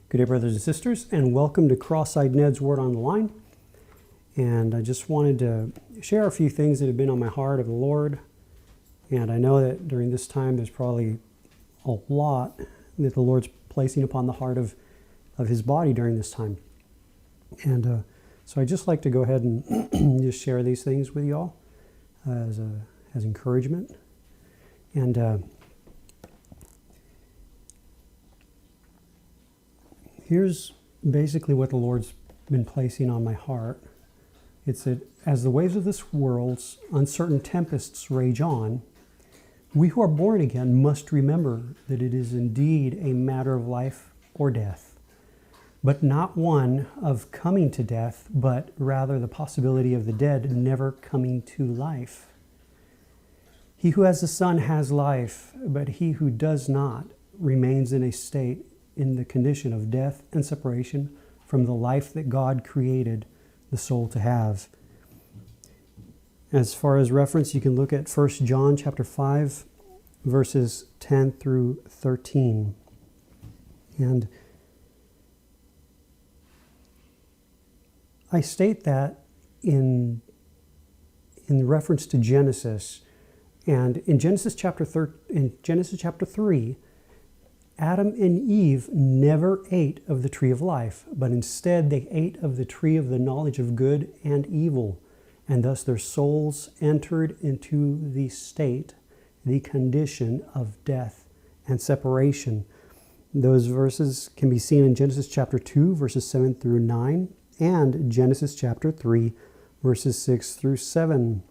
Good day, brothers and sisters, and welcome to CrossEyedNed's Word on the Line. And I just wanted to share a few things that have been on my heart of the Lord. And I know that during this time, there's probably a lot that the Lord's placing upon the heart of His body during this time. And so I'd just like to go ahead and just share these things with you all as encouragement. And here's basically what the Lord's been placing on my heart. It's that as the waves of this world's uncertain tempests rage on, we who are born again must remember that it is indeed a matter of life or death, but not one of coming to death, but rather the possibility of the dead never coming to life. He who has the Son has life, but he who does not remains in a state in the condition of death and separation from the life that God created the soul to have. As far as reference, you can look at 1 John chapter 5, verses 10 through 13. And I state that in reference to Genesis. And in Genesis chapter 3, Adam and Eve never ate of the tree of life, but instead they ate of the tree of the knowledge of good and evil, and thus their souls entered into the state, the condition of death and separation. Those verses can be seen in Genesis chapter 2, verses 7 through 9, and Genesis chapter 3, verses 6 through 7.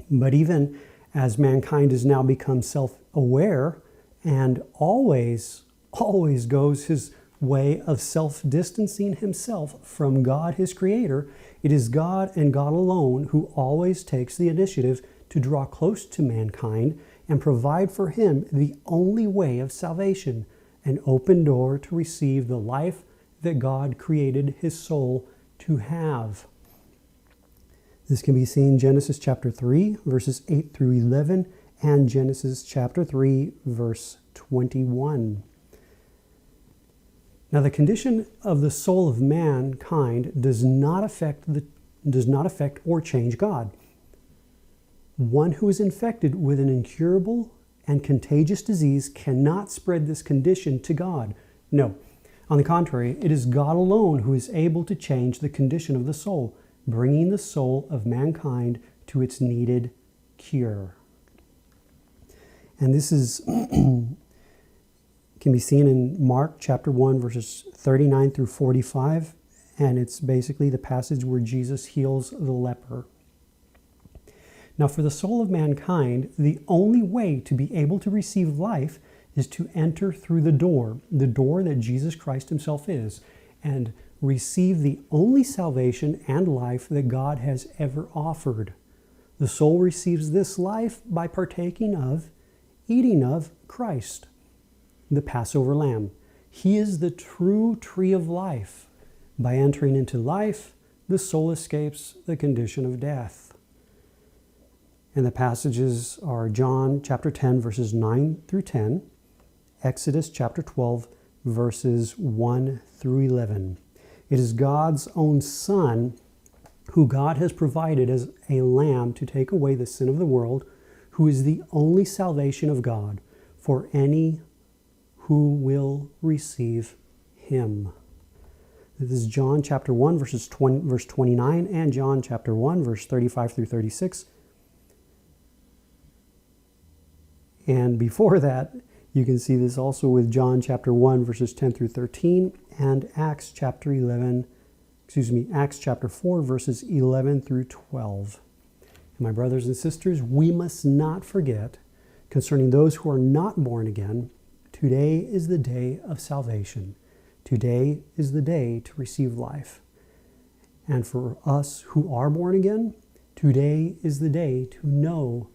But even as mankind has now become self-aware, and always goes his way of self-distancing himself from God, his Creator, it is God and God alone who always takes the initiative to draw close to mankind and provide for him the only way of salvation, an open door to receive the life that God created his soul to have. This can be seen in Genesis chapter 3, verses 8 through 11, and Genesis chapter 3, verse 21. Now, the condition of the soul of mankind does not affect or change God. One who is infected with an incurable and contagious disease cannot spread this condition to God. No, on the contrary, it is God alone who is able to change the condition of the soul, bringing the soul of mankind to its needed cure. And this can be seen in Mark chapter 1, verses 39 through 45. And it's basically the passage where Jesus heals the leper. Now, for the soul of mankind, the only way to be able to receive life is to enter through the door that Jesus Christ himself is, and receive the only salvation and life that God has ever offered. The soul receives this life by partaking of, eating of Christ, the Passover Lamb. He is the true tree of life. By entering into life, the soul escapes the condition of death. And the passages are John chapter 10, verses 9 through 10, Exodus chapter 12, verses 1 through 11. It is God's own Son, who God has provided as a lamb to take away the sin of the world, who is the only salvation of God for any who will receive him. This is John chapter 1, verse 29, and John chapter 1, verse 35 through 36. And before that, you can see this also with John chapter 1, verses 10 through 13, and Acts chapter 4, verses 11 through 12. My brothers and sisters, we must not forget concerning those who are not born again, today is the day of salvation. Today is the day to receive life. And for us who are born again, today is the day to know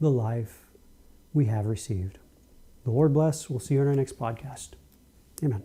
the life we have received. The Lord bless. We'll see you on our next podcast. Amen.